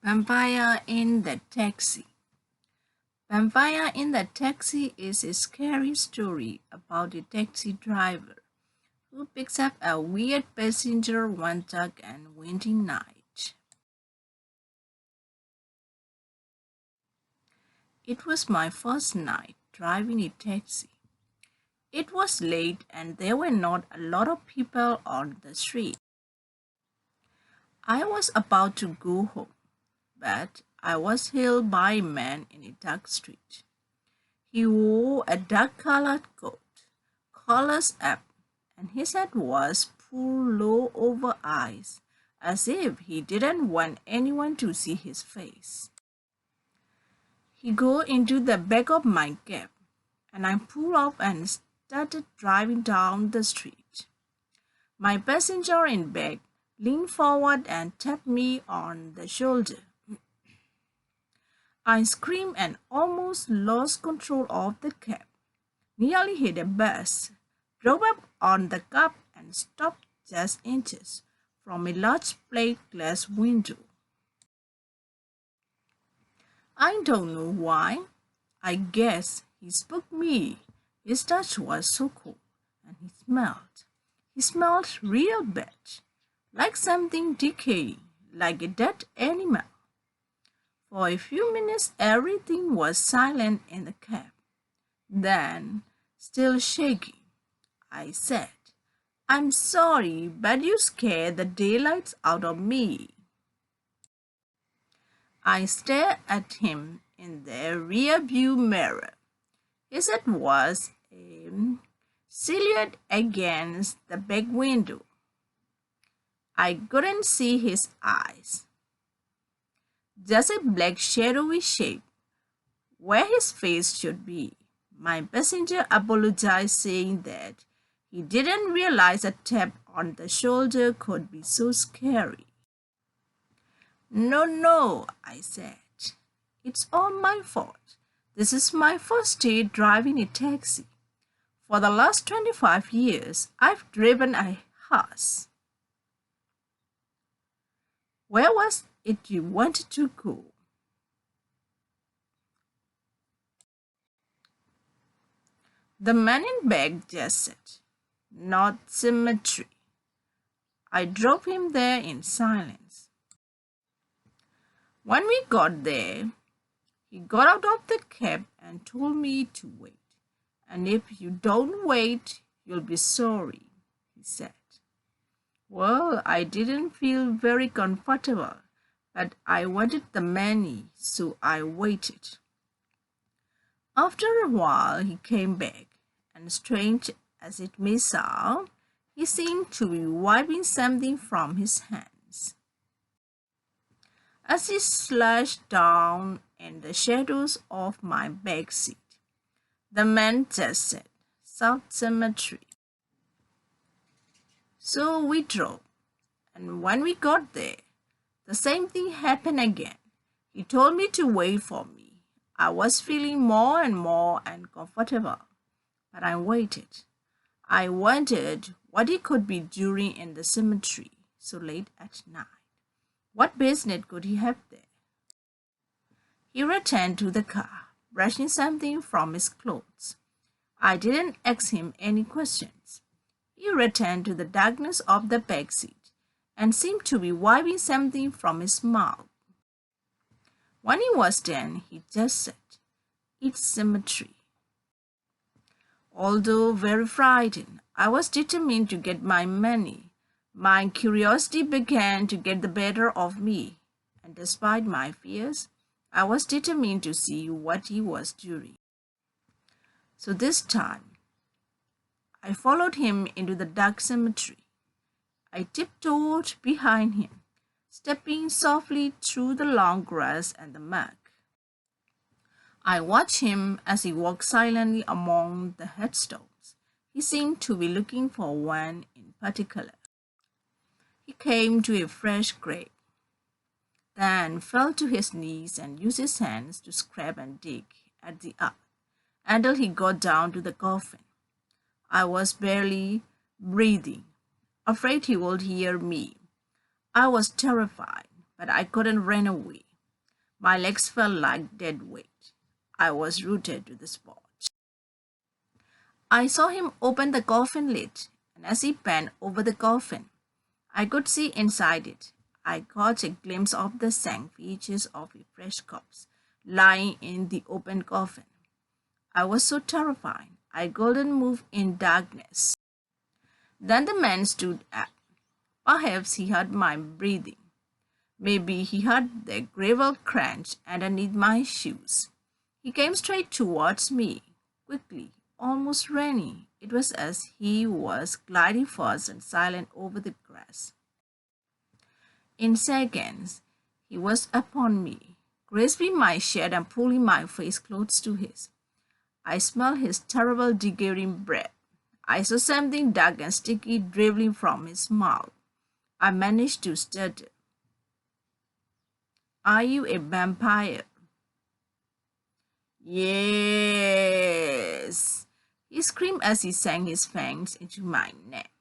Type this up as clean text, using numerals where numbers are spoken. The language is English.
Vampire in the Taxi. Vampire in the Taxi is a scary story about a taxi driver who picks up a weird passenger one dark and windy night. It was my first night driving a taxi. It was late and there were not a lot of people on the street. I was about to go home, but I was hailed by a man in a dark street. He wore a dark-colored coat, collars up, and his head was pulled low over eyes, as if he didn't want anyone to see his face. He got into the back of my cab, and I pulled off and started driving down the street. My passenger in back leaned forward and tapped me on the shoulder. I screamed and almost lost control of the cab, nearly hit a bus, drove up on the curb and stopped just inches from a large plate glass window. I don't know why. I guess he spooked me. His touch was so cool, and he smelled. He smelled real bad, like something decaying, like a dead animal. For a few minutes, everything was silent in the cab. Then, still shaking, I said, "I'm sorry, but you scared the daylights out of me." I stared at him in the rear-view mirror. His head was a silhouette against the back window. I couldn't see his eyes, just a black shadowy shape where his face should be. My passenger apologized, saying that he didn't realize a tap on the shoulder could be so scary. "No, no," I said. "It's all my fault. This is my first day driving a taxi. For the last 25 years, I've driven a hearse. Where was it you wanted to go?" The man in back just said, "North Cemetery." I drove him there in silence. When we got there, he got out of the cab and told me to wait. "And if you don't wait, you'll be sorry," he said. Well, I didn't feel very comfortable, but I wanted the money, so I waited. After a while, he came back, and strange as it may sound, he seemed to be wiping something from his hands. As he slouched down in the shadows of my back seat, the man just said, "South Cemetery." So we drove, and when we got there, the same thing happened again. He told me to wait for me. I was feeling more and more uncomfortable, but I waited. I wondered what he could be doing in the cemetery so late at night. What business could he have there? He returned to the car, brushing something from his clothes. I didn't ask him any questions. He returned to the darkness of the back seat and seemed to be wiping something from his mouth. When he was done, he just said, "It's cemetery." Although very frightened, I was determined to get my money. My curiosity began to get the better of me, and despite my fears, I was determined to see what he was doing. So this time, I followed him into the dark cemetery. I tiptoed behind him, stepping softly through the long grass and the mud. I watched him as he walked silently among the headstones. He seemed to be looking for one in particular. He came to a fresh grave, then fell to his knees and used his hands to scrape and dig at the earth until he got down to the coffin. I was barely breathing, afraid he would hear me. I was terrified, but I couldn't run away. My legs felt like dead weight. I was rooted to the spot. I saw him open the coffin lid, and as he bent over the coffin, I could see inside it. I caught a glimpse of the sank features of a fresh corpse lying in the open coffin. I was so terrified, I couldn't move in darkness. Then the man stood up. Perhaps he heard my breathing. Maybe he heard the gravel crunch underneath my shoes. He came straight towards me, quickly, almost running. It was as he was gliding fast and silent over the grass. In seconds, he was upon me, grasping my shirt and pulling my face close to his. I smelled his terrible decaying breath. I saw something dark and sticky dribbling from his mouth. I managed to stutter. Are you a vampire? Yes. He screamed as he sank his fangs into my neck.